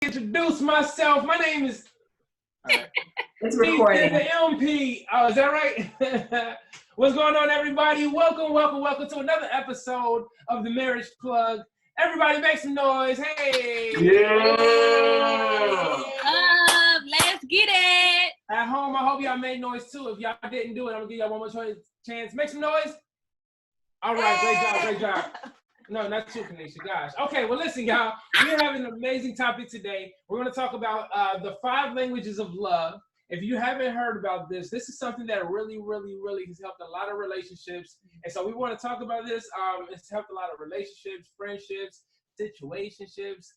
Introduce myself. My name is It's recording. the MP. Oh, is that right? What's going on, everybody? Welcome to another episode of the Marriage Plug. Everybody make some noise. Hey! Yeah! Let's get it! At home, I hope y'all made noise too. If y'all didn't do it, I'm gonna give y'all one more chance. Make some noise. All right, great job. No, not you, Kanisha. Gosh. Okay, well, listen, y'all. We're having an amazing topic today. We're going to talk about the 5 languages of love. If you haven't heard about this is something that really has helped a lot of relationships. And so we want to talk about this. It's helped a lot of relationships, friendships, situationships,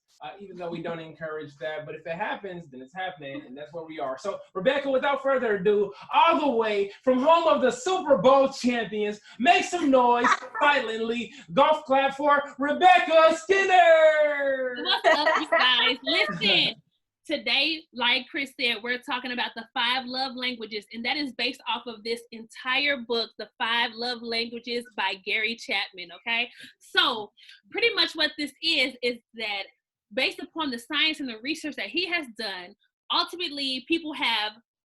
even though we don't encourage that. But if it happens, then it's happening, and that's where we are. So, Rebecca, without further ado, all the way from home of the Super Bowl champions, make some noise silently. Golf clap for Rebecca Skinner! What's up, you guys? Listen, today, like Chris said, we're talking about the 5 love languages, and that is based off of this entire book, The 5 Love Languages by Gary Chapman, okay? So, pretty much what this is that based upon the science and the research that he has done, ultimately people have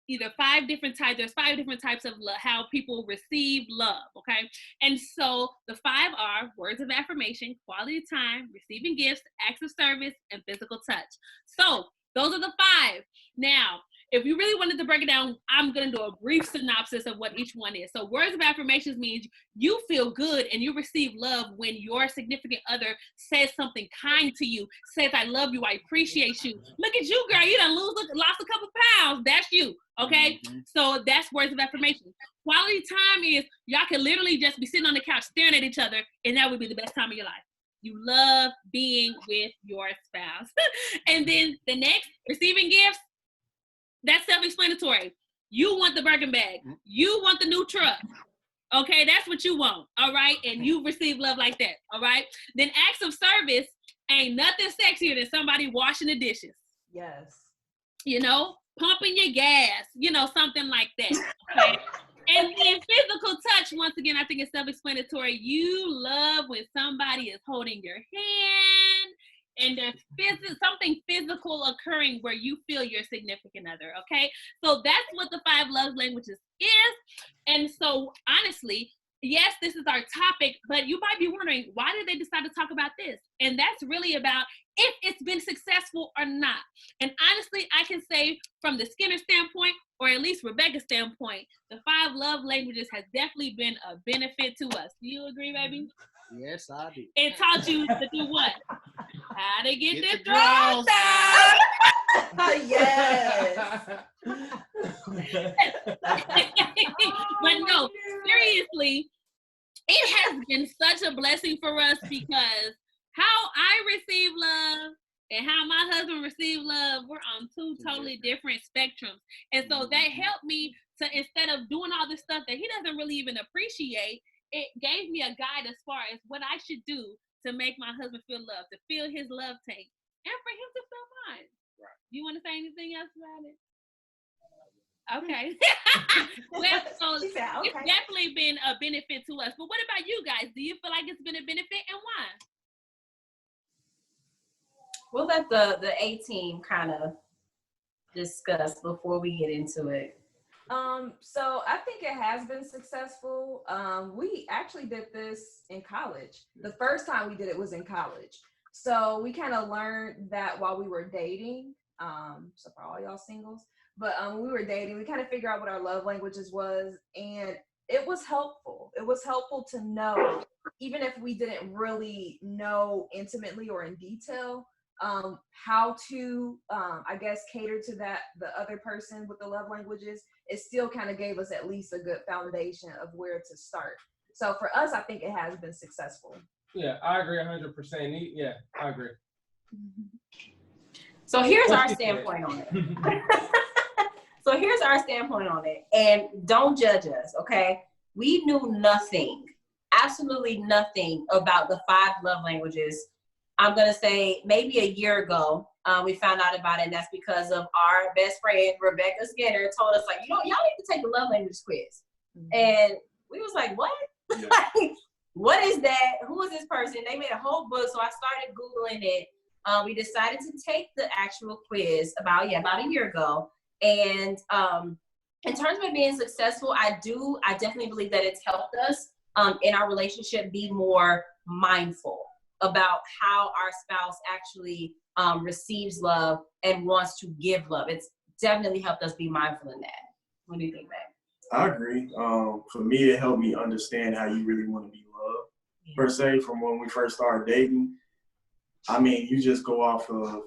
either 5 different types. There's 5 different types of love, how people receive love, okay? And so the 5 are words of affirmation, quality time, receiving gifts, acts of service, and physical touch. So those are the 5. Now, if you really wanted to break it down, I'm going to do a brief synopsis of what each one is. So words of affirmations means you feel good and you receive love when your significant other says something kind to you, says, I love you, I appreciate you. Look at you, girl. You done lost a couple pounds. That's you, okay? Mm-hmm. So that's words of affirmation. Quality time is y'all can literally just be sitting on the couch staring at each other, and that would be the best time of your life. You love being with your spouse. And then the next, receiving gifts. That's self-explanatory. You want the Birkin bag. You want the new truck. Okay, that's what you want. All right, and you receive love like that. All right. Then acts of service ain't nothing sexier than somebody washing the dishes. Yes. You know, pumping your gas. You know, something like that. Okay. And then physical touch. Once again, I think it's self-explanatory. You love when somebody is holding your hand. And there's something physical occurring where you feel your significant other, okay? So that's what the 5 love languages is. And so, honestly, yes, this is our topic, but you might be wondering, why did they decide to talk about this? And that's really about if it's been successful or not. And honestly, I can say from the Skinner standpoint, or at least Rebecca's standpoint, the 5 love languages has definitely been a benefit to us. Do you agree, baby? Yes, I do. It taught you to do what? How to get this girl down. Yes. But no, seriously, it has been such a blessing for us because how I receive love and how my husband received love, we're on 2 totally different spectrums. And so that helped me to, instead of doing all this stuff that he doesn't really even appreciate, it gave me a guide as far as what I should do to make my husband feel loved, to feel his love tank, and for him to feel mine. Right. You want to say anything else about it? Okay. Well, so She said, okay. It's definitely been a benefit to us. But what about you guys? Do you feel like it's been a benefit, and why? We'll let the A-team kind of discuss before we get into it. So I think it has been successful. We actually did this in college. The first time we did it was in college. So we kind of learned that while we were dating, so for all y'all singles, but when we were dating, we kind of figured out what our love languages was, and it was helpful. It was helpful to know, even if we didn't really know intimately or in detail, how to, I guess, cater to the other person with the love languages. It still kind of gave us at least a good foundation of where to start. So for us, I think it has been successful. Yeah, I agree 100%. Yeah, I agree. So here's our standpoint on it. And don't judge us, okay? We knew nothing, absolutely nothing about the 5 love languages. I'm going to say maybe a year ago, we found out about it, and that's because of our best friend, Rebecca Skinner, told us, like, y'all need to take a love language quiz. Mm-hmm. And we was like, what? Yeah. What is that? Who is this person? They made a whole book, so I started Googling it. we decided to take the actual quiz about a year ago. And in terms of it being successful, I definitely believe that it's helped us in our relationship be more mindful about how our spouse actually receives love and wants to give love. It's definitely helped us be mindful in that. What do you think, Matt? I agree. For me, it helped me understand how you really want to be loved. Per se, from when we first started dating, I mean, you just go off of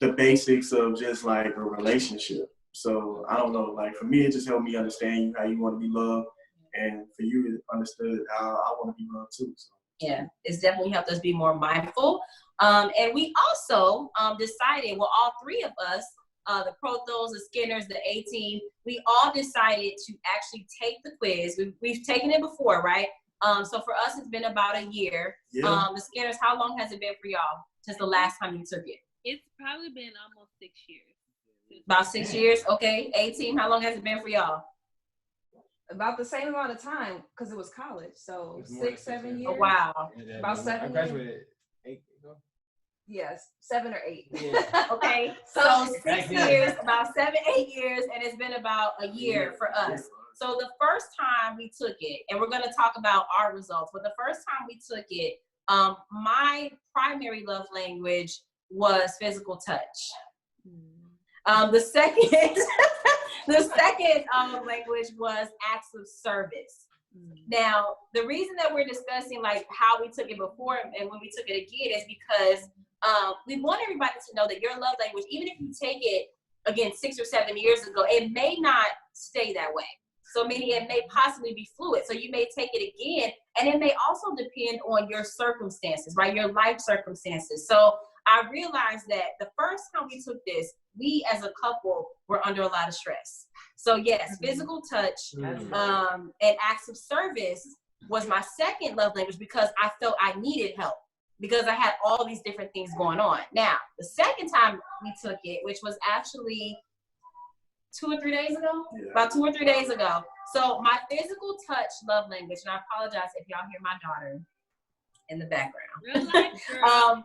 the basics of just like a relationship. So I don't know, like for me, it just helped me understand how you want to be loved, and for you, it understood how I want to be loved too. So. Yeah, it's definitely helped us be more mindful. And we also decided, well, all three of us, the Prothos, the Skinners, the A-Team, we all decided to actually take the quiz. We've taken it before, right? So for us, it's been about a year. Yeah. The Skinners, how long has it been for y'all since the last time you took it? It's probably been almost 6 years. About 6 years, okay. A-Team, how long has it been for y'all? About the same amount of time because it was college. So It's more than 6, 7 years. Oh, wow. About 7 I graduated 8 ago. Yes, 7 or 8. Yeah. Okay, so 6 Back then. years, about 7, 8 years, and it's been about a year for us. So the first time we took it, and we're going to talk about our results, but the first time we took it, my primary love language was physical touch. The second language was acts of service. Now, the reason that we're discussing like how we took it before and when we took it again is because we want everybody to know that your love language, even if you take it again 6 or 7 years ago, it may not stay that way. So meaning it may possibly be fluid. So you may take it again, and it may also depend on your circumstances, right? Your life circumstances. So I realized that the first time we took this, we as a couple were under a lot of stress. So yes, physical touch and acts of service was my second love language because I felt I needed help because I had all these different things going on. Now, the second time we took it, which was actually 2 or 3 days ago, about 2 or 3 days ago. So my physical touch love language, and I apologize if y'all hear my daughter in the background. Real life, girl.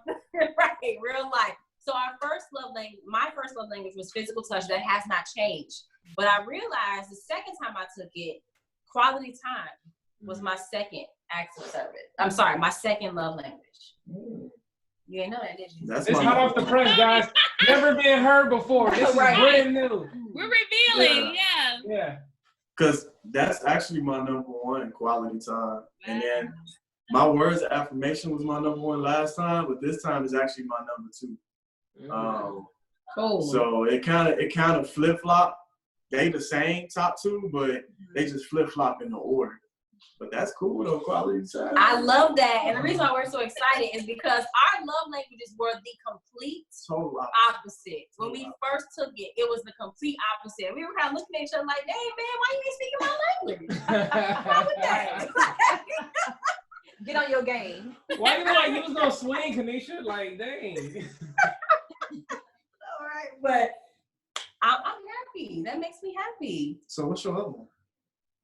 Right, real life. So my first love language was physical touch. That has not changed. But I realized the second time I took it, quality time was my second act of service. I'm sorry, my second love language. You ain't know that, did you? It's hot off the press, guys. Never been heard before. This is brand new. We're revealing, Yeah. Because that's actually my number one, quality time. And then my words of affirmation was my number one last time, but this time is actually my number 2. Cool. So it kind of flip flop. They the same top 2, but they just flip flop in the order. But that's cool though, quality time. I love that. And the reason why we're so excited is because our love languages were the complete opposite. When we first took it, it was the complete opposite. We were kind of looking at each other like, dang, man, why you ain't speaking my language? Why would that? Get on your game. Why you like you was gonna swing, Kanisha? Like, dang. All right, but I'm happy. That makes me happy. So what's your other one?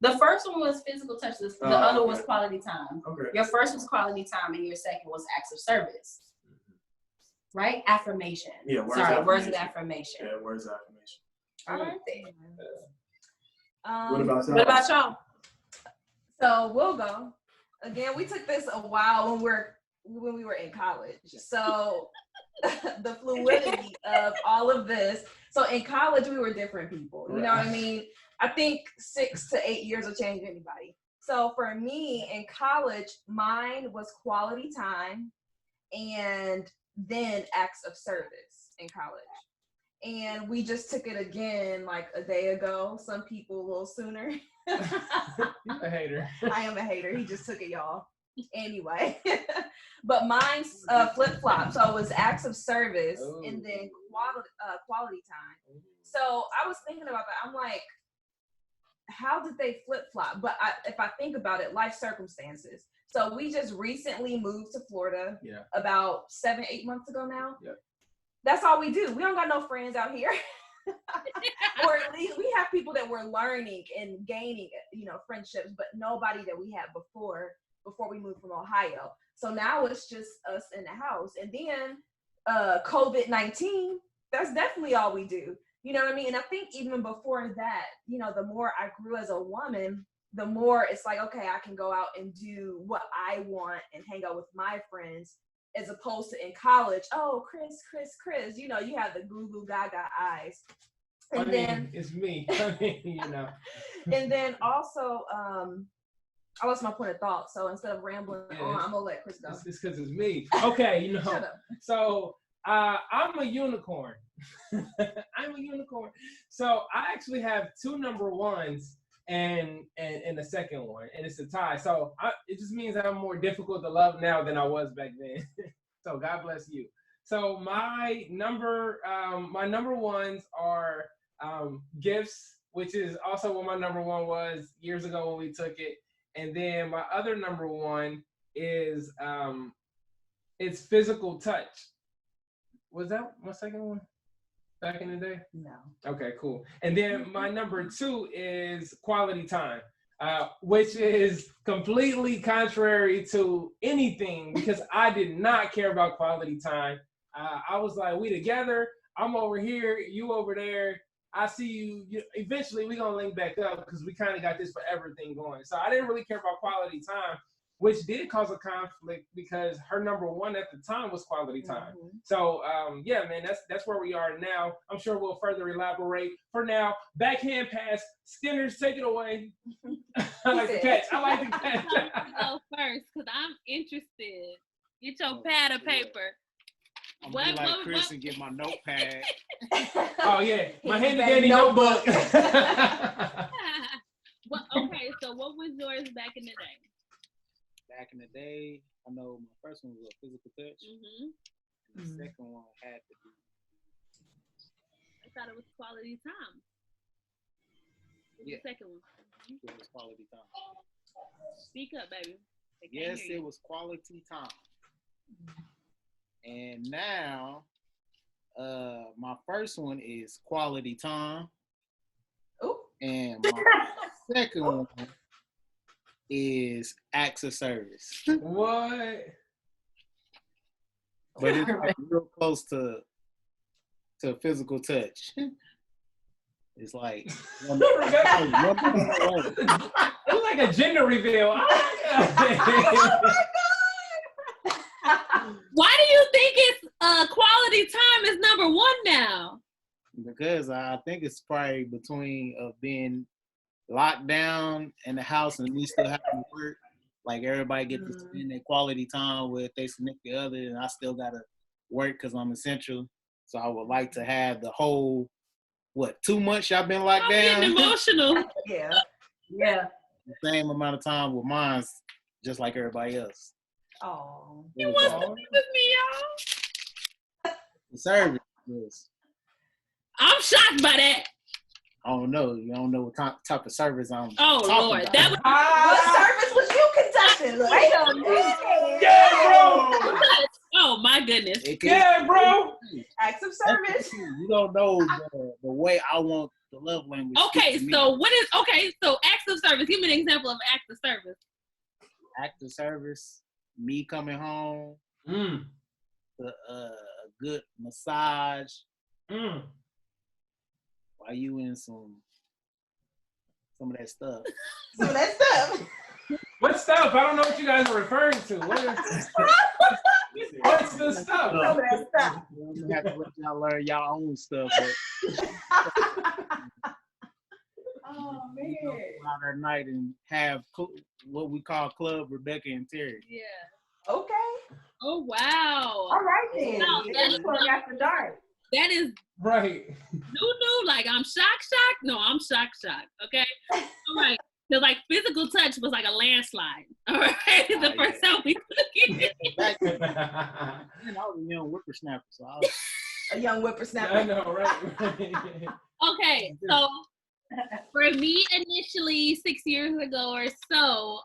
The first one was physical touch. The other was quality time. Okay. Your first was quality time, and your second was acts of service. Right? Affirmation. Yeah, words of affirmation. Yeah, words of affirmation. All right then. What about y'all? What about y'all? So we'll go. Again, we took this a while when we were in college. So the fluidity of all of this. So in college, we were different people. You know what I mean? I think 6 to 8 years will change anybody. So for me in college, mine was quality time and then acts of service in college. And we just took it again like a day ago. Some people a little sooner. You're a hater. I am a hater. He just took it, y'all. Anyway. But mine's flip-flop. So it was acts of service and then quality time. So I was thinking about that. I'm like, how did they flip-flop? But if I think about it, life circumstances. So we just recently moved to Florida about 7-8 months ago now. Yep. That's all we do. We don't got no friends out here. Or at least we have people that we're learning and gaining, friendships, but nobody that we had before we moved from Ohio. So now it's just us in the house. And then COVID-19, that's definitely all we do. You know what I mean? And I think even before that, you know, the more I grew as a woman, the more it's like, okay, I can go out and do what I want and hang out with my friends, as opposed to in college, oh, Chris, you know, you have the goo goo gaga eyes. And then it's me. You know. And then also, I lost my point of thought. So instead of rambling on, I'm gonna let Chris go. It's because it's me. Okay, you know. Shut up. So I'm a unicorn. I'm a unicorn. So I actually have 2 number ones and a second one, and it's a tie. So it just means I'm more difficult to love now than I was back then. So God bless you. So my number ones are gifts, which is also what my number one was years ago when we took it. And then my other number one is it's physical touch. Was that my second one back in the day? No. Okay, cool. And then my number 2 is quality time, which is completely contrary to anything because I did not care about quality time. I was like, we together, I'm over here, you over there. I see you. Eventually, we're going to link back up because we kind of got this forever thing going. So I didn't really care about quality time, which did cause a conflict because her number one at the time was quality time. Mm-hmm. So, yeah, man, that's where we are now. I'm sure we'll further elaborate. For now, backhand pass. Skinners, take it away. I like the catch. I'm going to go first because I'm interested. Get your pad of paper. I'm gonna be like Chris and get my notepad. Oh yeah, my handy dandy notebook. Well, okay, so what was yours back in the day? Back in the day, I know my first one was a physical touch. Mm-hmm. And the second one had to be. I thought it was quality time. What was the second one? It was quality time. Speak up, baby. Yes, it was quality time. And now, my first one is quality time. Ooh. And my second one is acts of service. What? But it's like real close to physical touch. It's like it's like a gender reveal. Why do you think it's quality time is number 1 now? Because I think it's probably between being locked down in the house and me still having to work. Like everybody get to spend their quality time with their significant other, and I still gotta work because I'm essential. So I would like to have the whole 2 months y'all been locked down. Getting emotional. Yeah. The same amount of time with mine, just like everybody else. Oh, you want to be with me, y'all? The service, yes. I'm shocked by that. I don't know. You don't know what type of service I'm. Oh Lord, about. that was what service was you conducting? Wait a minute. Yeah, bro. Oh my goodness. Yeah, bro. Acts of service. You don't know the way I want the love language. Okay, so so acts of service. Give me an example of acts of service. Act of service. Me coming home. A good massage. While you in some of that stuff. Some of that stuff. What stuff? I don't know what you guys are referring to. What's the stuff? Some of that stuff. I'm gonna have to let y'all learn y'all own stuff. But oh man! Go out at night and have what we call Club Rebecca and Terry. Yeah. Okay. Oh wow. All right then. Wow, That's Club After Dark. That is Right. new. Like I'm shocked. No, I'm shocked. Okay. All right. Because like physical touch was like a landslide. All right. The first time we took it. I was a young whippersnapper, so I was a young whippersnapper. I know, right? Okay, so for me, initially 6 years ago or so,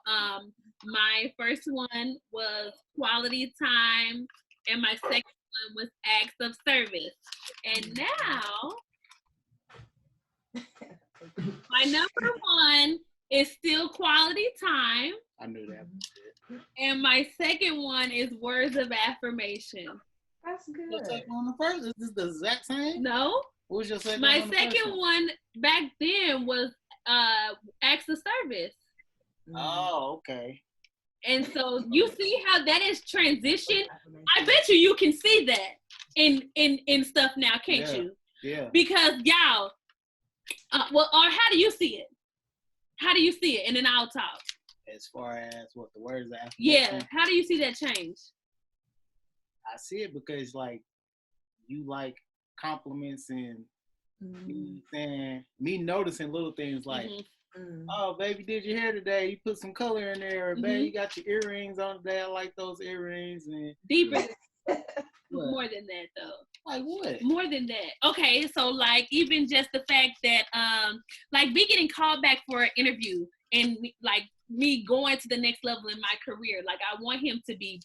my first one was quality time, and my second one was acts of service. And now, my number 1 is still quality time. I knew that. And my second one is words of affirmation. That's good. Your second one, the first, is this the exact same? No. What was your second My one? The second first one back then was acts of service. Oh, okay. And so you see how that is transitioned. I bet you can see that in stuff now, can't you? Yeah. Because y'all, or how do you see it? How do you see it? And then I'll talk. As far as what the words of affirmation. Yeah. How do you see that change? I see it because like you like compliments and you know what I'm saying, me noticing little things like, oh baby, did your hair today? You put some color in there, or baby, you got your earrings on today. I like those earrings. And deeper. More than that though. Like what? More than that. Okay, so like even just the fact that like me getting called back for an interview and like me going to the next level in my career, like I want him to be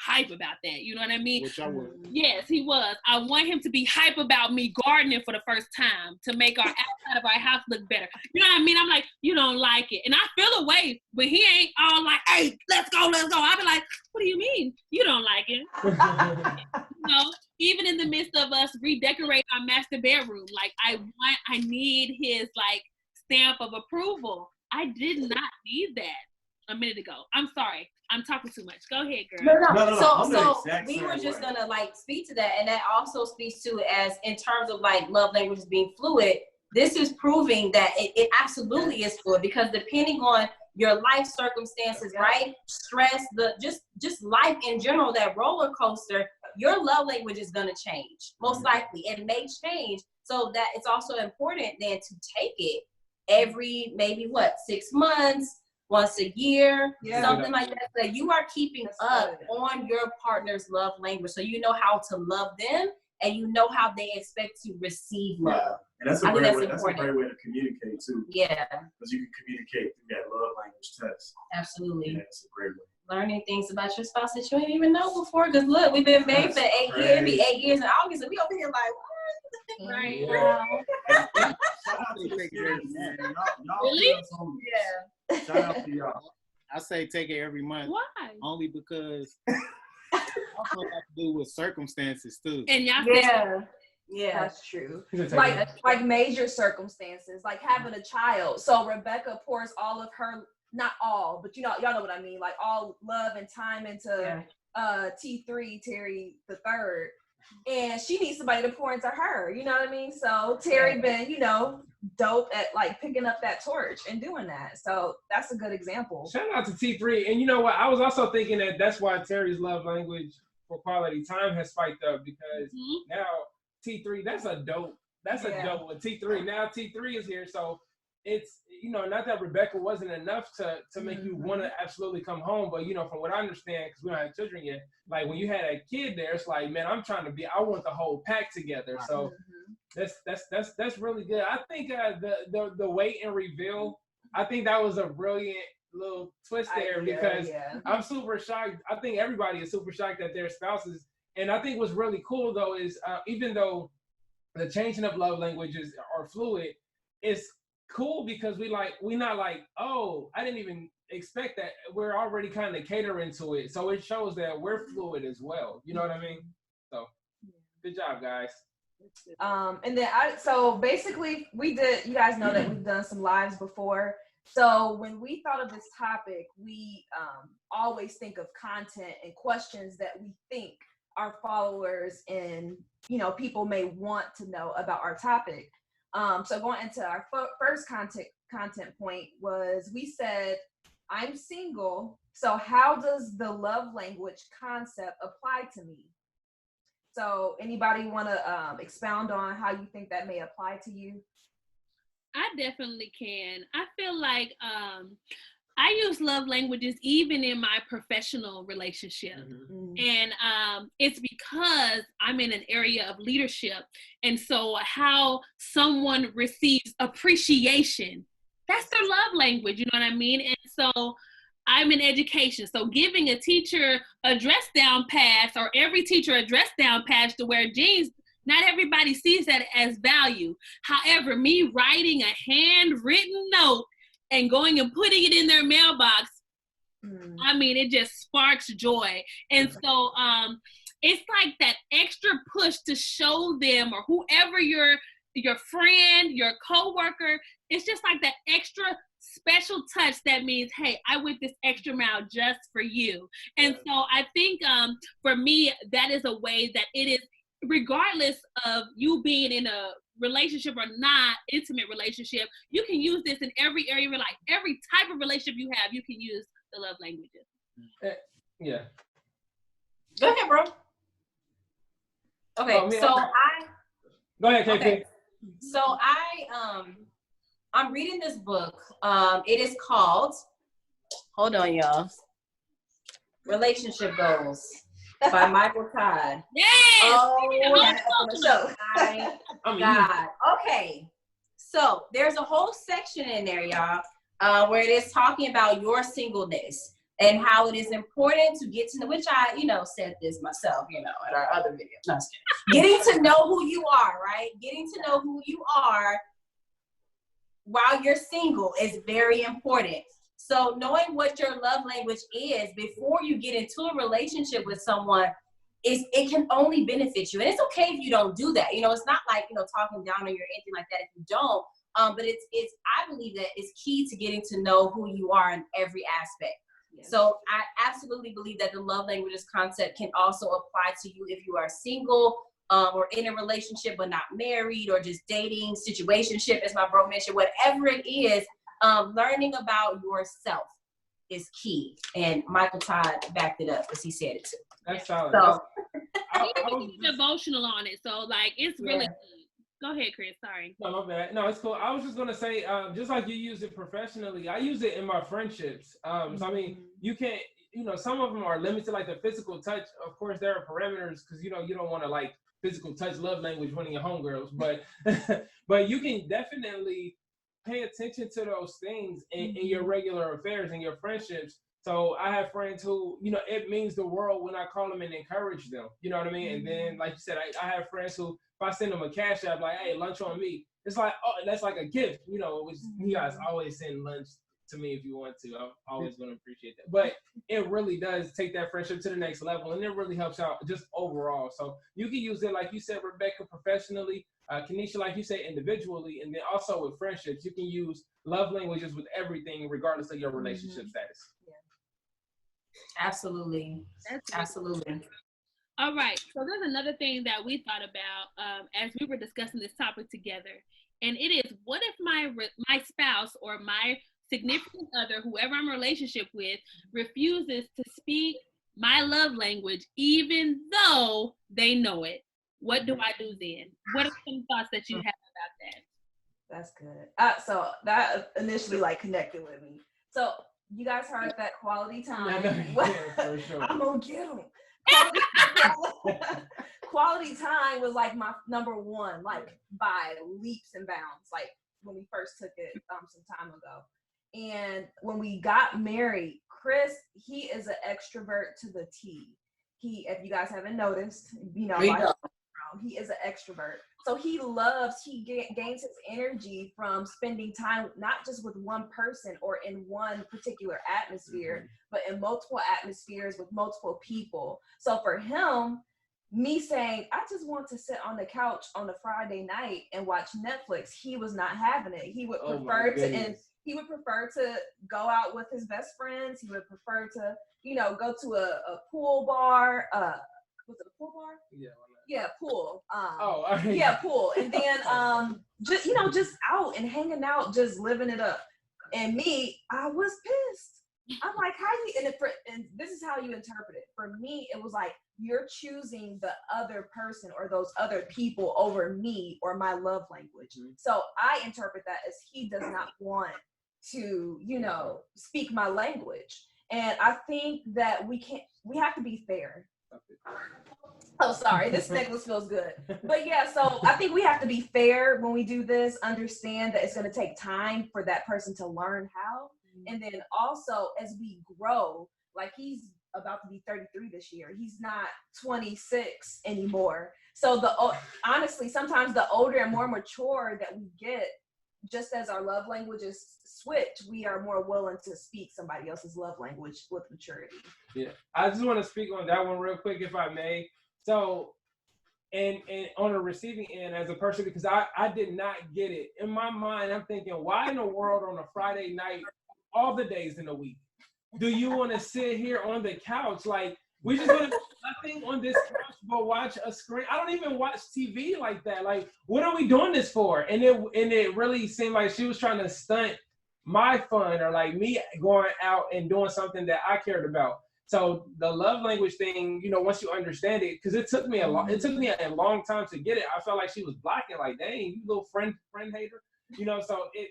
hype about that. You know what I mean? Which I would. Yes, he was. I want him to be hype about me gardening for the first time to make our outside of our house look better. You know what I mean? I'm like, you don't like it. And I feel away when he ain't all like, hey, let's go. I'll be like, what do you mean? You don't like it? You know, even in the midst of us redecorate our master bedroom, like I need his like stamp of approval. I did not need that a minute ago. I'm sorry. I'm talking too much. Go ahead, girl. No. So we were just gonna like speak to that, and that also speaks to as in terms of like love languages being fluid. This is proving that it absolutely is fluid because depending on your life circumstances, right? Stress, just life in general, that roller coaster, your love language is gonna change. Most likely, it may change. So that it's also important then to take it every maybe 6 months. Once a year, something like that. So you are keeping up on your partner's love language, so you know how to love them and you know how they expect to receive love. Yeah. And that's a great way to communicate too. Yeah, because you can communicate through that love language test. Absolutely. Yeah, it's a great way. Learning things about your spouse that you didn't even know before. Because look, we've been married for 8 years. Be 8 years in August, and we over here like, what? Right. Wow. Shout out to the kids, man. Y'all Really? Yeah. Shout out to y'all. I say take it every month. Why? Only because also have to do with circumstances too. And y'all Yeah, that's true. Like major circumstances, like having a child. So Rebecca pours all of her, not all, but y'all know what I mean, like all love and time into T3, Terry the third. And she needs somebody to pour into her, you know what I mean? So Terry been, dope at like picking up that torch and doing that. So that's a good example. Shout out to T3. And you know what? I was also thinking that's why Terry's love language for quality time has spiked up because now T3, that's a dope one. T3, now T3 is here. So it's, not that Rebecca wasn't enough to make you want to absolutely come home, but from what I understand, because we don't have children yet, like when you had a kid there, it's like, man, I want the whole pack together. So that's really good. I think the wait and reveal, I think that was a brilliant little twist there because I'm super shocked. I think everybody is super shocked that their spouses. And I think what's really cool though is even though the changing of love languages are fluid, it's cool because we not like, oh, I didn't even expect that. We're already kind of catering to it. So it shows that we're fluid as well. You know what I mean? So good job, guys. And then so basically you guys know that we've done some lives before. So when we thought of this topic, we always think of content and questions that we think our followers and people may want to know about our topic. So going into our first content point was, we said, I'm single, so how does the love language concept apply to me? So anybody want to expound on how you think that may apply to you? I definitely can. I feel like I use love languages even in my professional relationship. And it's because I'm in an area of leadership. And so how someone receives appreciation, that's their love language, you know what I mean? And so I'm in education. So giving a teacher a dress down pass, or every teacher a dress down pass to wear jeans, not everybody sees that as value. However, me writing a handwritten note and going and putting it in their mailbox, I mean, it just sparks joy. And so it's like that extra push to show them, or whoever your friend, your coworker, it's just like that extra special touch that means, hey, I went this extra mile just for you. And so I think for me, that is a way that it is, regardless of you being in a relationship or not, intimate relationship, you can use this in every area of your life. Every type of relationship you have, you can use the love languages. Yeah. Go ahead, bro. Okay, Go ahead, KK. Okay. So I'm reading this book. It is called, hold on, y'all, Relationship Goals by Michael Todd. Yes! Oh, my God. Okay. So there's a whole section in there, y'all, where it is talking about your singleness and how it is important to get to know, which I, said this myself, at our other video. No, I'm just kidding. Getting to know who you are, right? Getting to know who you are while you're single is very important. So knowing what your love language is before you get into a relationship with someone, it can only benefit you. And it's okay if you don't do that. It's not like, talking down on you or anything like that if you don't. But it's I believe that it's key to getting to know who you are in every aspect. Yes. So I absolutely believe that the love languages concept can also apply to you if you are single, or in a relationship but not married, or just dating, situationship, as my bro mentioned, whatever it is, learning about yourself is key. And Michael Todd backed it up because he said it too. That's solid. So, he's emotional on it, so like it's really good. Go ahead, Chris. Sorry. No, my bad. No, it's cool. I was just gonna say, just like you use it professionally, I use it in my friendships. So I mean, you can't, some of them are limited, like the physical touch. Of course, there are parameters because you don't want to like physical touch love language one of your homegirls, but but you can definitely pay attention to those things in your regular affairs and your friendships. So I have friends who, it means the world when I call them and encourage them. You know what I mean? And then, like you said, I have friends who, if I send them a cash app, like, hey, lunch on me, it's like, oh, that's like a gift, which you guys always send lunch to me if you want to. I'm always going to appreciate that. But it really does take that friendship to the next level, and it really helps out just overall. So you can use it, like you said, Rebecca, professionally, Kenesha, like you say, individually, and then also with friendships. You can use love languages with everything, regardless of your relationship status. Yeah. Absolutely. Absolutely. All right. So there's another thing that we thought about as we were discussing this topic together, and it is, what if my spouse or my significant other, whoever I'm in a relationship with, refuses to speak my love language, even though they know it? What do I do then? What are some thoughts that you have about that? That's good. So that initially connected with me. So you guys heard that quality time. For sure. I'm gonna get them. Quality time was like my number one, by leaps and bounds. Like when we first took it some time ago, and when we got married, Chris, he is an extrovert to the T. If you guys haven't noticed, he is an extrovert. So he gains his energy from spending time not just with one person or in one particular atmosphere, but in multiple atmospheres with multiple people. So for him, me saying, I just want to sit on the couch on a Friday night and watch Netflix, he was not having it. He would prefer to go out with his best friends. He would prefer to, go to a pool bar. Was it a pool bar? Yeah. Yeah, pool. Right. Yeah, pool. And then just out and hanging out, just living it up. And me, I was pissed. I'm like, and this is how you interpret it. For me, it was like, you're choosing the other person or those other people over me or my love language. So I interpret that as he does not want to, speak my language. And I think that we have to be fair. Oh, sorry, this necklace feels good. But yeah, so I think we have to be fair when we do this, understand that it's going to take time for that person to learn how. And then also as we grow, like he's about to be 33 this year. He's not 26 anymore. So honestly, sometimes the older and more mature that we get, just as our love languages switch, we are more willing to speak somebody else's love language with maturity. Yeah, I just want to speak on that one real quick, if I may. So, and on the receiving end, as a person, because I did not get it. In my mind, I'm thinking, why in the world on a Friday night, all the days in the week, do you want to sit here on the couch? Like, we just want to do nothing on this couch but watch a screen. I don't even watch TV like that. Like, what are we doing this for? And it really seemed like she was trying to stunt my fun, or like me going out and doing something that I cared about. So the love language thing, you know, once you understand it, because it took me a long time to get it. I felt like she was blocking, like, dang, you little friend hater, you know. So it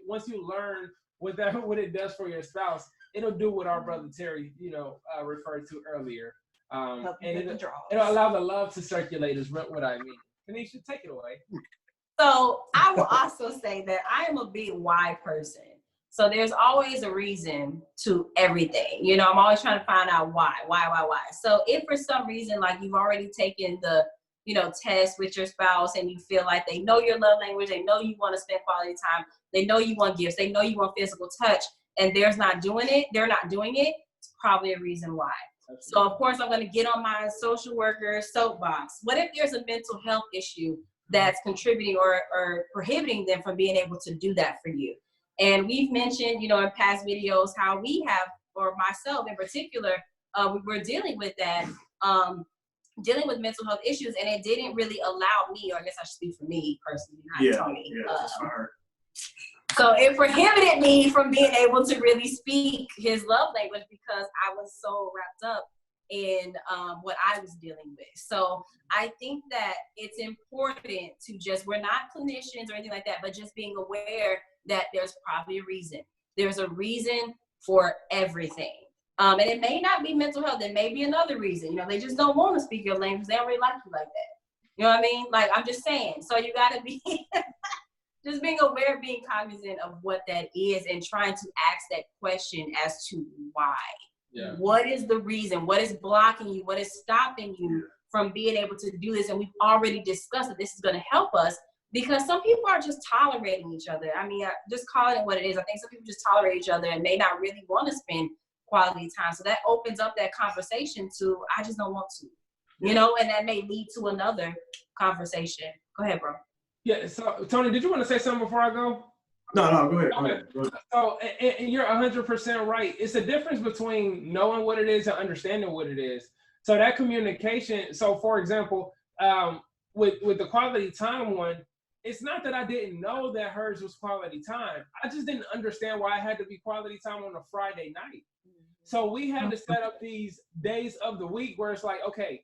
once you learn what it does for your spouse, it'll do what our brother Terry, you know, referred to earlier, and it'll allow the love to circulate. Is what I mean. Kanisha, take it away. So I will also say that I am a big why person. So there's always a reason to everything. You know, I'm always trying to find out why. So if for some reason, like, you've already taken the, you know, test with your spouse and you feel like they know your love language, they know you want to spend quality time, they know you want gifts, they know you want physical touch, and they're not doing it, it's probably a reason why. So of course I'm going to get on my social worker soapbox. What if there's a mental health issue that's contributing or prohibiting them from being able to do that for you? And we've mentioned, you know, in past videos how we have, or myself in particular, we're dealing with that, dealing with mental health issues, and it didn't really allow me, or I guess I should speak for me personally, not Tony. That's for her. So it prohibited me from being able to really speak his love language because I was so wrapped up in what I was dealing with. So I think that it's important to just, we're not clinicians or anything like that, but just being aware that there's probably a reason. There's a reason for everything. And it may not be mental health. There may be another reason. You know, they just don't want to speak your language. They don't really like you like that. You know what I mean? Like, I'm just saying. So you got to be just being aware, being cognizant of what that is, and trying to ask that question as to why. Yeah. What is the reason? What is blocking you? What is stopping you from being able to do this? And we've already discussed that this is going to help us, because some people are just tolerating each other. I mean, just calling it what it is. I think some people just tolerate each other and may not really want to spend quality time. So that opens up that conversation to, I just don't want to, you know, and that may lead to another conversation. Go ahead, bro. Yeah, so Tony, did you want to say something before I go? No, go ahead. Go ahead. So, and you're 100% right. It's a difference between knowing what it is and understanding what it is. So that communication, so for example, with the quality time one, it's not that I didn't know that hers was quality time. I just didn't understand why I had to be quality time on a Friday night. So we had to set up these days of the week where it's like, okay,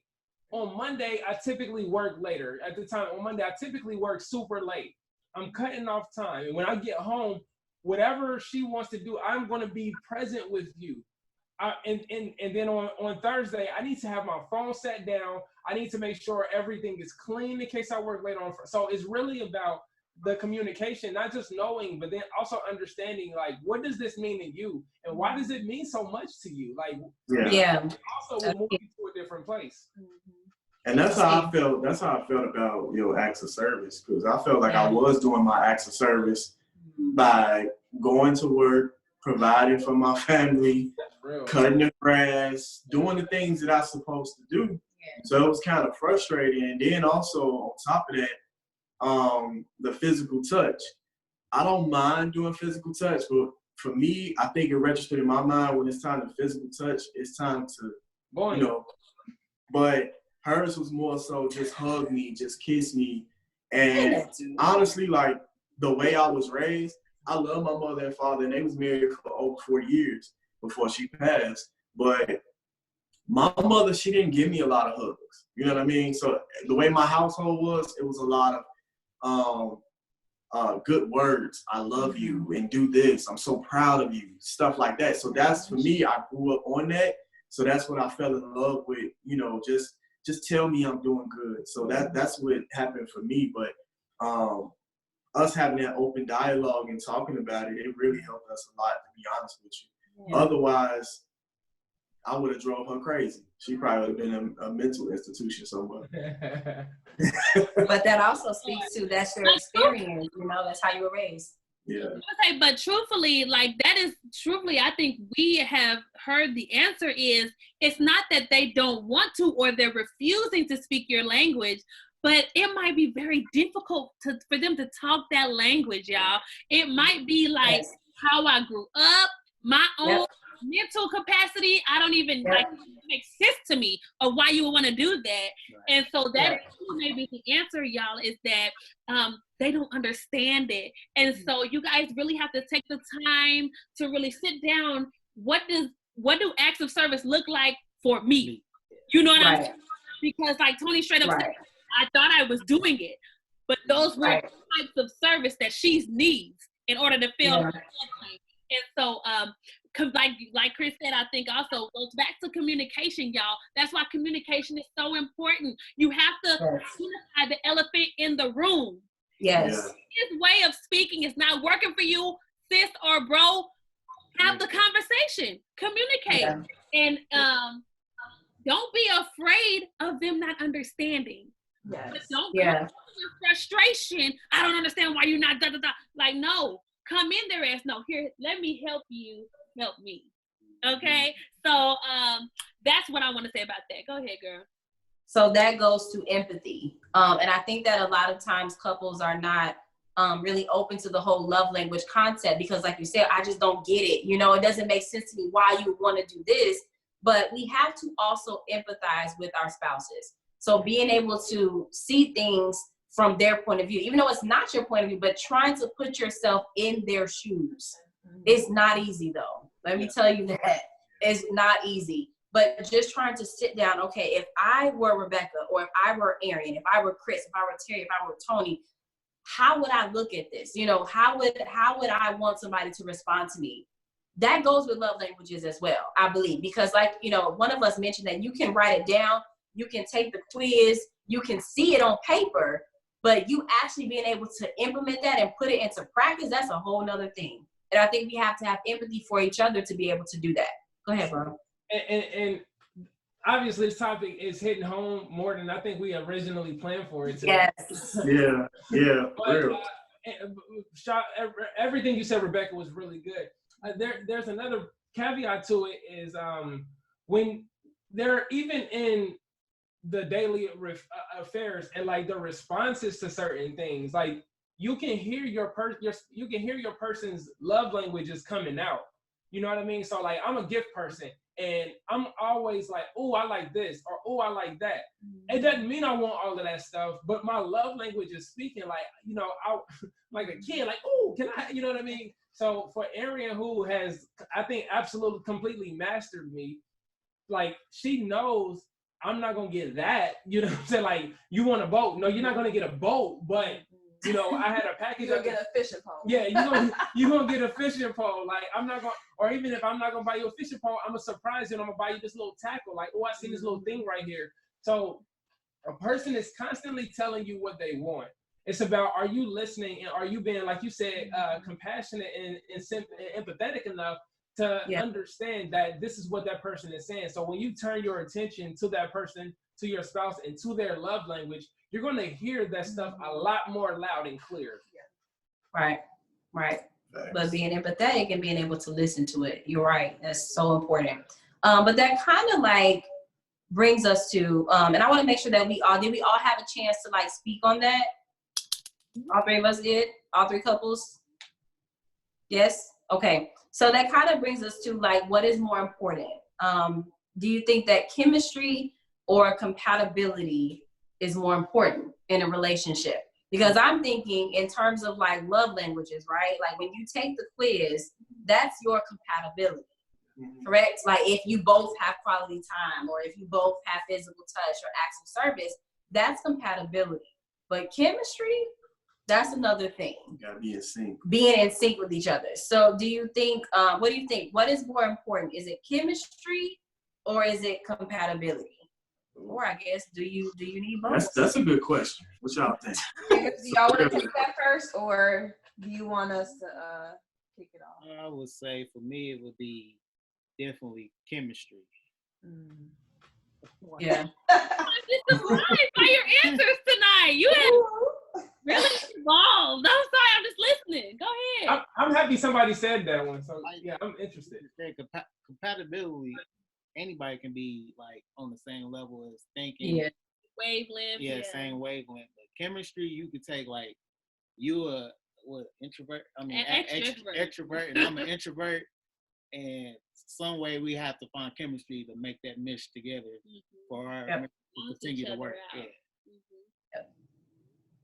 on Monday, I typically work later. At the time, on Monday, I typically work super late. I'm cutting off time. And when I get home, whatever she wants to do, I'm going to be present with you. And then on Thursday, I need to have my phone set down. I need to make sure everything is clean in case I work late on. So it's really about the communication, not just knowing, but then also understanding, like, what does this mean to you? And why does it mean so much to you? Like, also will move you to a different place. And that's how I felt. That's how I felt about your acts of service, because I felt like I was doing my acts of service by going to work, providing for my family, cutting the grass, doing the things that I'm supposed to do. Yeah. So it was kind of frustrating. And then also on top of that, the physical touch. I don't mind doing physical touch, but for me, I think it registered in my mind when it's time to physical touch, it's time to, you know, but hers was more so just hug me, just kiss me. And honestly, like, the way I was raised, I love my mother and father, and they was married for over 40 years before she passed. But my mother, she didn't give me a lot of hugs. You know what I mean? So the way my household was, it was a lot of good words. I love you, and do this. I'm so proud of you, stuff like that. So that's, for me, I grew up on that. So that's what I fell in love with, you know, just tell me I'm doing good. So that's what happened for me. But us having that open dialogue and talking about it, it really helped us a lot, to be honest with you. Yeah. Otherwise, I would have drove her crazy. She probably would have been in a mental institution somewhere. But that also speaks to that's your experience, you know, that's how you were raised. Yeah. Okay, but truthfully, I think we have heard the answer is it's not that they don't want to or they're refusing to speak your language, but it might be very difficult for them to talk that language, y'all. It might be like how I grew up, my own mental capacity. I don't even like it makes sense to me of why you would want to do that. And so that may be the answer, y'all, is that they don't understand it. And so you guys really have to take the time to really sit down. What do acts of service look like for me? You know what I'm saying? Because like Tony straight up said, I thought I was doing it, but those were types of service that she needs in order to feel. And so, like Chris said, I think also goes back to communication, y'all. That's why communication is so important. You have to identify the elephant in the room. Yes. His way of speaking is not working for you, sis or bro. Have the conversation, communicate, and don't be afraid of them not understanding. Yes. But don't come with frustration. I don't understand why you're not Like, no, come in there as no. Here, let me help you. Help me. Okay. So that's what I want to say about that. Go ahead, girl. So that goes to empathy. And I think that a lot of times couples are not really open to the whole love language concept because like you said, I just don't get it. You know, it doesn't make sense to me why you want to do this, but we have to also empathize with our spouses. So being able to see things from their point of view, even though it's not your point of view, but trying to put yourself in their shoes. It's not easy though. Let me tell you that. It's not easy. But just trying to sit down, okay, if I were Rebecca, or if I were Arian, if I were Chris, if I were Terry, if I were Tony, how would I look at this? You know, how would I want somebody to respond to me? That goes with love languages as well, I believe. Because like, you know, one of us mentioned that you can write it down, you can take the quiz, you can see it on paper, but you actually being able to implement that and put it into practice, that's a whole nother thing. And I think we have to have empathy for each other to be able to do that. Go ahead, bro. And obviously this topic is hitting home more than I think we originally planned for it to. Yes. Yeah. But, everything you said, Rebecca, was really good. There's another caveat to it is when they're even in the daily affairs and like the responses to certain things, like you can hear your person's love languages coming out. You know what I mean? So like I'm a gift person and I'm always like, oh, I like this, or oh, I like that. It doesn't mean I want all of that stuff, but my love language is speaking like, you know, I like a kid, like, oh, can I, you know what I mean? So for Arian, who has, I think, absolutely completely mastered me, like she knows I'm not gonna get that. You know what I'm saying? Like, you want a boat? No, you're not gonna get a boat, but you know, I had a package. You're gonna get a fishing pole. Yeah, you're gonna get a fishing pole. Like, I'm not gonna, or even if I'm not gonna buy you a fishing pole, I'm gonna surprise you and I'm gonna buy you this little tackle. Like, oh, I see this little thing right here. So a person is constantly telling you what they want. It's about, are you listening and are you being, like you said, compassionate and empathetic enough to understand that this is what that person is saying. So when you turn your attention to that person, to your spouse, and to their love language, you're going to hear that stuff a lot more loud and clear. Right. But being empathetic and being able to listen to it, you're right. That's so important. But that kind of like brings us to, and I want to make sure that did we all have a chance to like speak on that? All three of us did? All three couples? Yes? Okay. So that kind of brings us to like, what is more important? Do you think that chemistry or compatibility is more important in a relationship? Because I'm thinking in terms of like love languages, right? Like when you take the quiz, that's your compatibility, correct? Like if you both have quality time, or if you both have physical touch or acts of service, that's compatibility. But chemistry, that's another thing. You gotta be in sync. Being in sync with each other. So do you think, what do you think? What is more important? Is it chemistry or is it compatibility? Or I guess, do you need both? That's a good question. What y'all think? Do y'all want to take that first, or do you want us to kick it off? I would say for me, it would be definitely chemistry. Yeah. I'm just surprised by your answers tonight. You have really evolved. I'm sorry, I'm just listening. Go ahead. I'm happy somebody said that one. So yeah, I'm interested. Compatibility, anybody can be like on the same level as thinking. Yeah. Wavelength. Yeah, same wavelength. But chemistry, you could take like you a introvert. I mean, extrovert, and I'm an introvert, and some way we have to find chemistry to make that mesh together for our to continue to work. Yeah.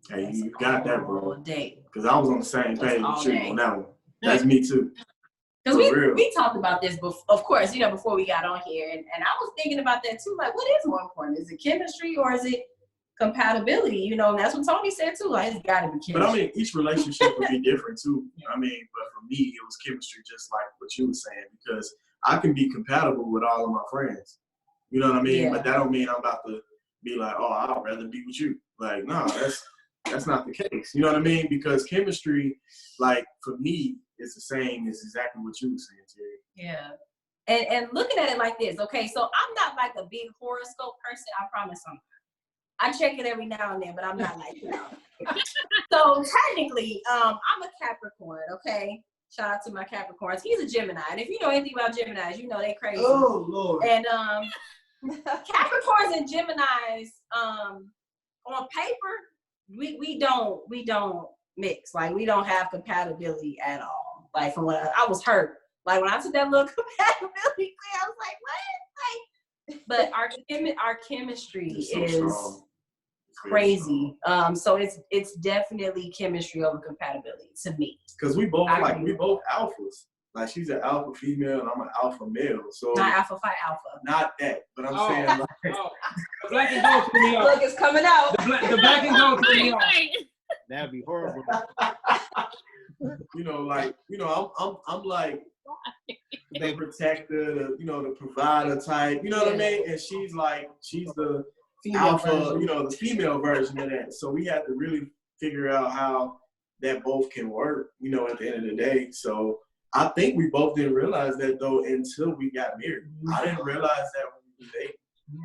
Hey, you got that, bro. Day. Because I was on the same page with you on that one. That's me too. Because we talked about this, of course, before we got on here, and I was thinking about that too. Like, what is more important? Is it chemistry or is it compatibility? And that's what Tony said too. Like, it's got to be chemistry. But I mean, each relationship would be different too. I mean, but for me, it was chemistry, just like what you were saying, because I can be compatible with all of my friends. You know what I mean? Yeah. But that don't mean I'm about to be like, oh, I'd rather be with you. Like, no, that's not the case. You know what I mean? Because chemistry, like for me, is the same as exactly what you were saying, Terry. Yeah. And looking at it like this, okay, so I'm not like a big horoscope person, I promise I'm not. I check it every now and then, but I'm not like, So technically, I'm a Capricorn, okay? Shout out to my Capricorns. He's a Gemini. And if you know anything about Geminis, you know they crazy. Oh, Lord. And Capricorns and Geminis, on paper, we don't mix. Like, we don't have compatibility at all. Like, from when I was hurt. Like, when I took that little compatibility class, I was like, what? But our chemistry is crazy. So it's definitely chemistry over compatibility to me. Because we both alphas. Like, she's an alpha female and I'm an alpha male. So not alpha fight alpha. Not that, but I'm saying like the black and gold threw me off. Look, it's coming out. The black and gold threw me off. That'd be horrible. I'm like the protector, the provider type, you know what I mean? And she's the alpha, the female version of that. So we had to really figure out how that both can work, at the end of the day. So I think we both didn't realize that though until we got married. I didn't realize that when we were dating. No.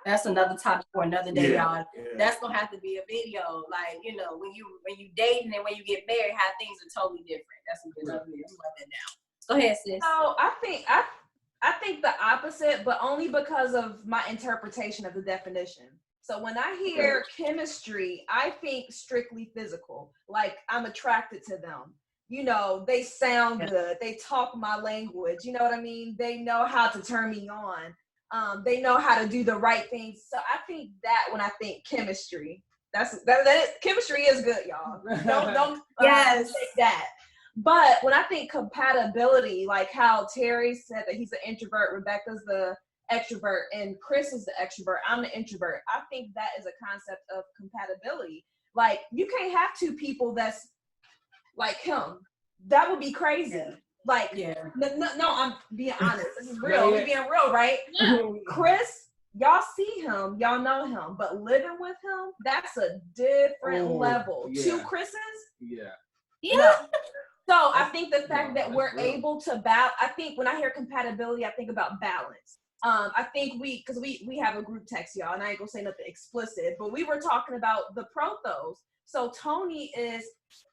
That's another topic for another day, y'all. Yeah. That's gonna have to be a video, like when you dating and when you get married, how things are totally different. That's another video. Write that down. Go ahead, sis. So I think the opposite, but only because of my interpretation of the definition. So when I hear chemistry, I think strictly physical. Like, I'm attracted to them. They sound good. They talk my language. You know what I mean? They know how to turn me on. They know how to do the right things. So I think that when I think chemistry, chemistry is good, y'all. Don't take that. But when I think compatibility, like how Terry said that he's an introvert, Rebecca's the extrovert, and Chris is the extrovert, I'm the introvert. I think that is a concept of compatibility. Like, you can't have two people that's like him. That would be crazy. Yeah. Like, no, I'm being honest. This is real. We're being real, right? Chris, y'all see him, y'all know him, but living with him, that's a different level. Yeah. Two Chris's? Yeah. No. So I think the fact that we're able to I think when I hear compatibility, I think about balance. I think because we have a group text, y'all, and I ain't gonna say nothing explicit, but we were talking about the prothos. So Tony is,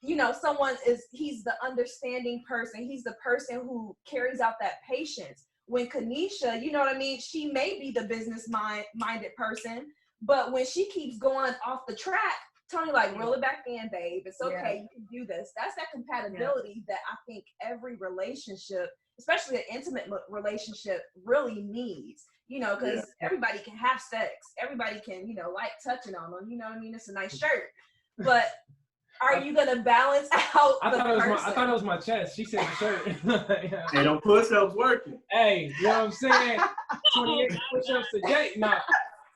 he's the understanding person. He's the person who carries out that patience. When Kanisha, you know what I mean? She may be the business-minded person, but when she keeps going off the track, Tony like, reel it back in, babe. It's okay. You can do this. That's that compatibility that I think every relationship, especially an intimate relationship, really needs. Because everybody can have sex. Everybody can, like touching on them. You know what I mean? It's a nice shirt. But are you gonna balance out I thought it was my chest. She said the shirt. Hey, them push-ups working. Hey, you know what I'm saying? 28 push-ups a day.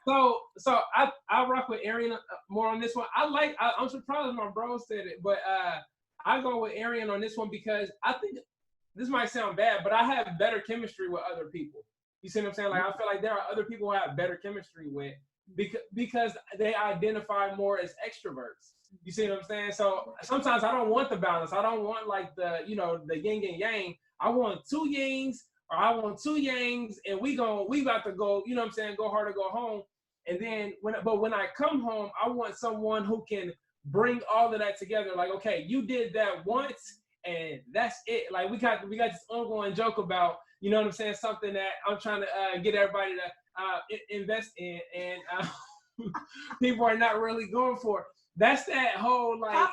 No. So I rock with Arian more on this one. I'm surprised my bro said it, but I go with Arian on this one because I think this might sound bad, but I have better chemistry with other people. You see what I'm saying? Like, I feel like there are other people who I have better chemistry with because they identify more as extroverts. You see what I'm saying? So sometimes I don't want the balance. I don't want like the yin and yang. I want two yings or I want 2 yangs, and we about to go, you know what I'm saying, go hard or go home. And then when I come home, I want someone who can bring all of that together. Like, okay, you did that once, and that's it. Like we got this ongoing joke about, you know what I'm saying, something that I'm trying to get everybody to invest in, and people are not really going for. That's that whole like.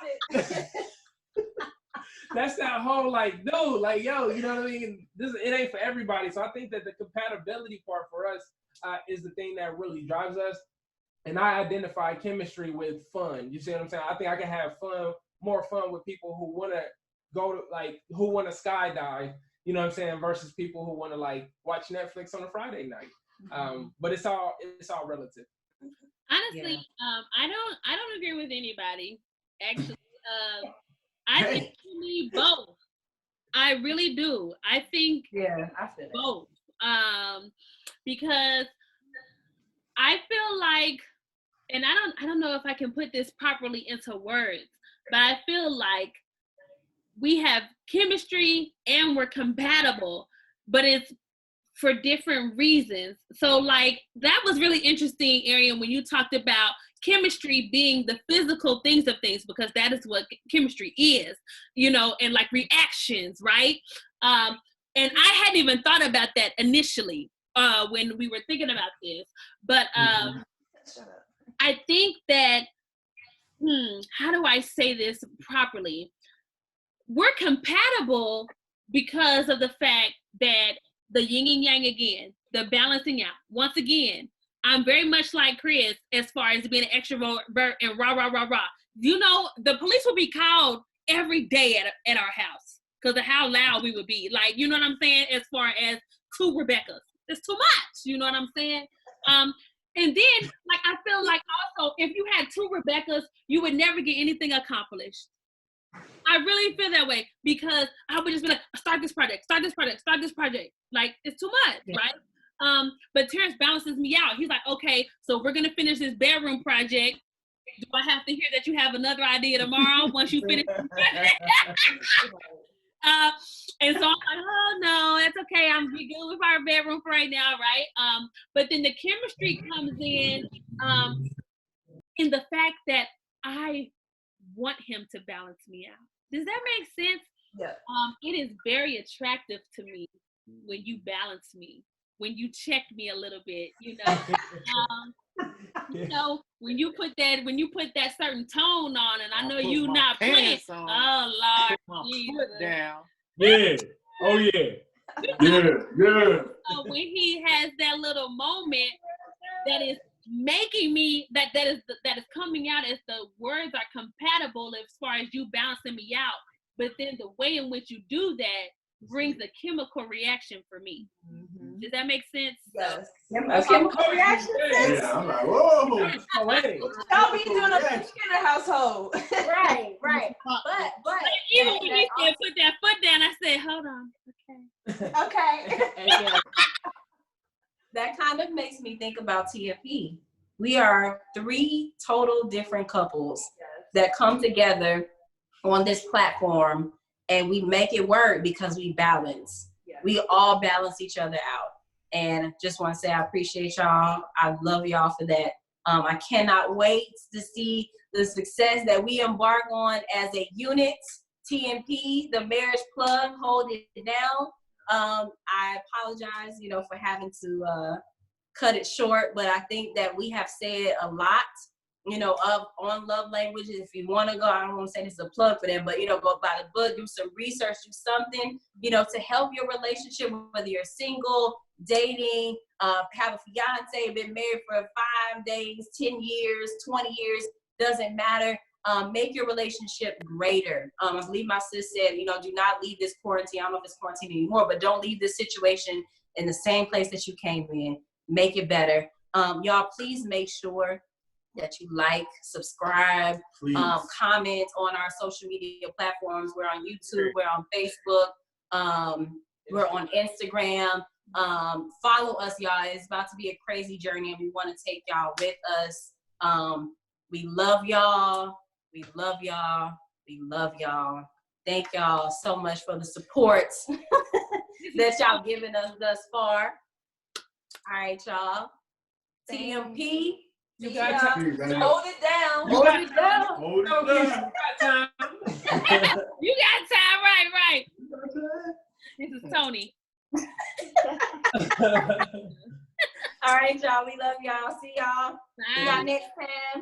That's that whole like, dude, like, yo, you know what I mean? It ain't for everybody. So I think that the compatibility part for us is the thing that really drives us. And I identify chemistry with fun. You see what I'm saying? I think I can have more fun with people who want to who want to skydive, you know what I'm saying, versus people who want to like watch Netflix on a Friday night. But it's all relative. Honestly, I don't agree with anybody. Actually, I think you need both. I really do. I think I feel both. Because I feel like, and I don't know if I can put this properly into words, but I feel like we have chemistry and we're compatible, but it's for different reasons. So like that was really interesting, Arian, when you talked about chemistry being the physical things of things, because that is what chemistry is, you know, and like reactions, right? And I hadn't even thought about that initially when we were thinking about this, but I think that, how do I say this properly? We're compatible because of the fact that the yin and yang again, the balancing out. Once again, I'm very much like Chris as far as being an extrovert and rah, rah, rah, rah. You know, the police would be called every day at our house because of how loud we would be. Like, you know what I'm saying? As far as 2 Rebeccas. It's too much. You know what I'm saying? And then, like, I feel like also, if you had 2 Rebeccas, you would never get anything accomplished. I really feel that way because I would just be like, start this project. Like, it's too much, right? But Terrence balances me out. He's like, okay, so we're gonna finish this bedroom project. Do I have to hear that you have another idea tomorrow once you finish the project? And so I'm like, oh no, that's okay. I'm be good with our bedroom for right now, right? But then the chemistry comes in the fact that I want him to balance me out. Does that make sense? Yeah. It is very attractive to me when you balance me, when you check me a little bit, you know. You know, when you put that certain tone on, and I know you not playing. Oh Lord, foot down. Yeah. Oh yeah. Yeah. So when he has that little moment that is making me that is coming out as the words are compatible as far as you balancing me out, but then the way in which you do that brings a chemical reaction for me. Does that make sense? Yes. A chemical reaction. Yeah, I'm like, whoa. Y'all be doing a in the household. Right. But even when he said put that foot down, I said, hold on. Okay. That kind of makes me think about TFP. We are 3 total different couples that come together on this platform, and we make it work because we balance. We all balance each other out. And just want to say I appreciate y'all. I love y'all for that. I cannot wait to see the success that we embark on as a unit. TMP, the Marriage Plug, hold it down. I apologize, for having to cut it short, but I think that we have said a lot, on love languages. If you want to go, I don't want to say this is a plug for them, but, go buy the book, do some research, do something, to help your relationship, whether you're single, dating, have a fiance, been married for 5 days, 10 years, 20 years, doesn't matter. Make your relationship greater. I believe my sis said, do not leave this quarantine. I don't know if it's quarantine anymore, but don't leave this situation in the same place that you came in. Make it better. Y'all, please make sure that you like, subscribe, comment on our social media platforms. We're on YouTube, we're on Facebook, we're on Instagram. Follow us, y'all. It's about to be a crazy journey, and we want to take y'all with us. We love y'all. We love y'all. We love y'all. Thank y'all so much for the support. that y'all giving us thus far. All right, y'all. TMP. You got time. Hold it down. Hold it down. Hold No, it down. you got time. You got time, right. This is Tony. All right, y'all. We love y'all. See y'all. Bye. See y'all next time.